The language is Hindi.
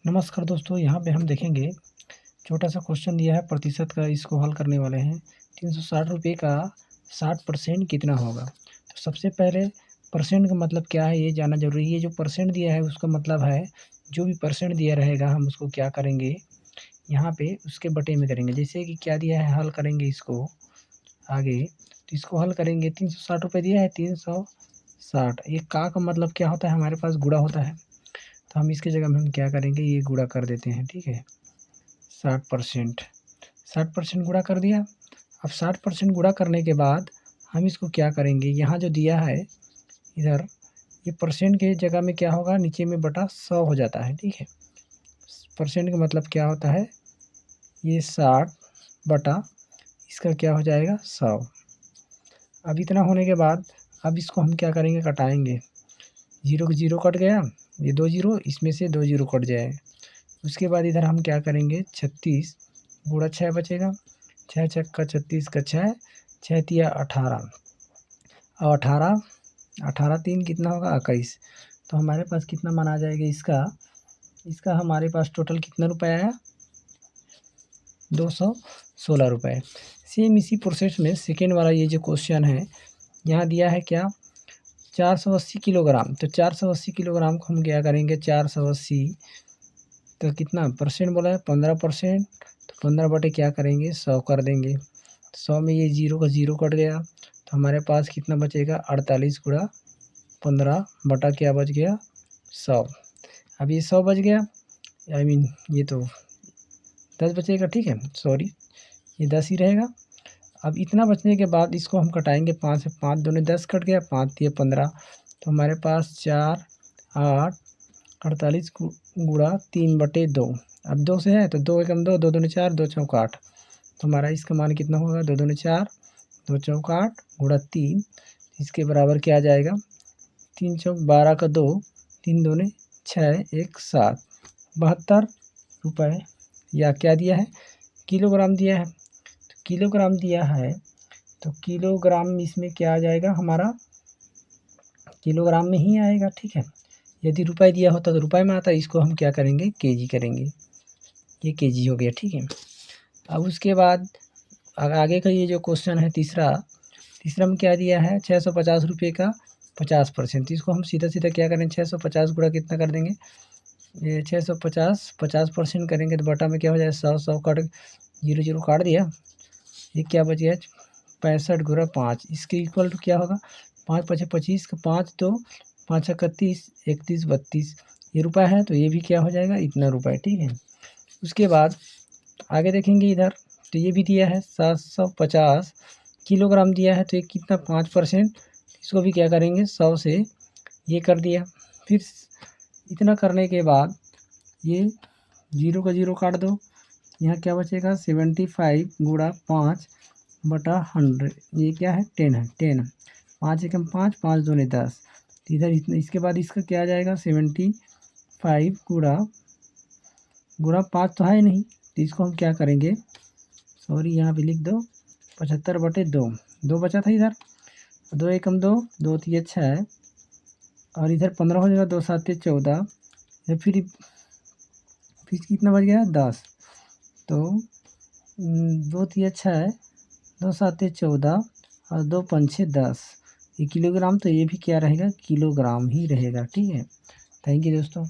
नमस्कार दोस्तों, यहाँ पे हम देखेंगे छोटा सा क्वेश्चन दिया है प्रतिशत का, इसको हल करने वाले हैं। 360 रुपये का 60% कितना होगा? तो सबसे पहले परसेंट का मतलब क्या है ये जानना ज़रूरी है। जो परसेंट दिया है उसका मतलब है जो भी परसेंट दिया रहेगा हम उसको क्या करेंगे, यहाँ पे उसके बटे में करेंगे। जैसे कि क्या दिया है, हल करेंगे इसको आगे, तो इसको हल करेंगे। 360 रुपये दिया है, 360, ये का मतलब क्या होता है, हमारे पास गुणा होता है। तो हम इसकी जगह में हम क्या करेंगे, ये गुणा कर देते हैं, ठीक है। 60%, 60% गुणा कर दिया। अब 60% गुणा करने के बाद हम इसको क्या करेंगे, यहाँ जो दिया है इधर, ये परसेंट के जगह में क्या होगा, नीचे में बटा 100 हो जाता है, ठीक है। परसेंट का मतलब क्या होता है, ये 60 बटा इसका क्या हो जाएगा 100। अब इतना होने के बाद अब इसको हम क्या करेंगे, कटाएंगे। जीरो का जीरो कट गया, ये 2 जीरो, इसमें से 2 जीरो कट जाए। उसके बाद इधर हम क्या करेंगे, 36 गुणा 6 बचेगा। 6 छक्का 36 का 6, 6 तिया 18, और 18, 18 3 कितना होगा 21। तो हमारे पास कितना मान आ जाएगा इसका, इसका हमारे पास टोटल कितना रुपये आया, 216 रुपये। सेम इसी प्रोसेस में सेकेंड वाला ये जो क्वेश्चन है, यहाँ दिया है क्या, 480 किलोग्राम। तो 480 किलोग्राम को हम क्या करेंगे, 480 तो कितना परसेंट बोला है, 15%। तो 15 बटे क्या करेंगे, 100 कर देंगे। 100 में ये जीरो का जीरो कट गया, तो हमारे पास कितना बचेगा, 48 गुणा 15 बटा क्या बच गया, 100। अब ये 100 बच गया, आई मीन ये तो 10 बचेगा, ठीक है, सॉरी, ये 10 ही रहेगा। अब इतना बचने के बाद इसको हम कटाएंगे 5 से, 5 दूनी 10 कट गया, 5 तिया 15। तो हमारे पास 4 8 48 गुणा 3/2। अब 2 से है तो 2 एकम 2, 2 दूनी 4, 2 चौक 8। तो हमारा इसका मान कितना होगा, 2 दूनी 4, 2 चौक 8 गुणा 3, इसके बराबर क्या आ जाएगा, 3 चौक 12 का 2, 3 दूनी 6, 1 7, 72 रुपये। या क्या दिया है, किलोग्राम दिया है। तो किलोग्राम दिया है तो किलोग्राम इसमें क्या आ जाएगा हमारा, किलोग्राम में ही आएगा, ठीक है। यदि रुपये दिया होता तो रुपये में आता, इसको हम क्या करेंगे, केजी करेंगे। ये केजी हो गया, ठीक है। अब उसके बाद आगे का ये जो क्वेश्चन है तीसरा, तीसरा में क्या दिया है, 650 रुपये का 50%। इसको हम सीधा सीधा क्या करें, 650 गुणा कितना कर देंगे, ये 650 50% करेंगे तो बटा में क्या हो जाएगा, 100, 100 कट, जीरो जीरो काट दिया, ये क्या बच गया, 65 गुणा 5, इसके इक्वल टू क्या होगा, 5 पचे 25 का 5 2, 5 छक्का 30, 31 32, ये रुपये है तो ये भी क्या हो जाएगा, इतना रुपये, ठीक है। उसके बाद आगे देखेंगे इधर, तो ये भी दिया है 750 किलोग्राम दिया है, तो ये कितना 5%, इसको भी क्या करेंगे 100 से ये कर दिया। फिर इतना करने के बाद ये जीरो का जीरो काट दो, यहाँ क्या बचेगा, 75 गुणा 5 बटा 100, ये क्या है 10 है, 10, 5 एकम 5, 5 दूनी 10। तो इधर इतना, इसके बाद इसका क्या आ जाएगा, 75 गुणा गुणा 5 तो है नहीं, तो इसको हम क्या करेंगे, सॉरी यहाँ पे लिख दो, 75/2, 2 बचा था इधर, 2 एकम 2, 2 तिया 6, और इधर 15 हो जाएगा, 2 7 14, या फिर कितना बच गया 10। तो 2 तिया 6, 2 7 14, और 2 पंछे 10, ये किलोग्राम, तो ये भी क्या रहेगा, किलोग्राम ही रहेगा, ठीक है। थैंक यू दोस्तों।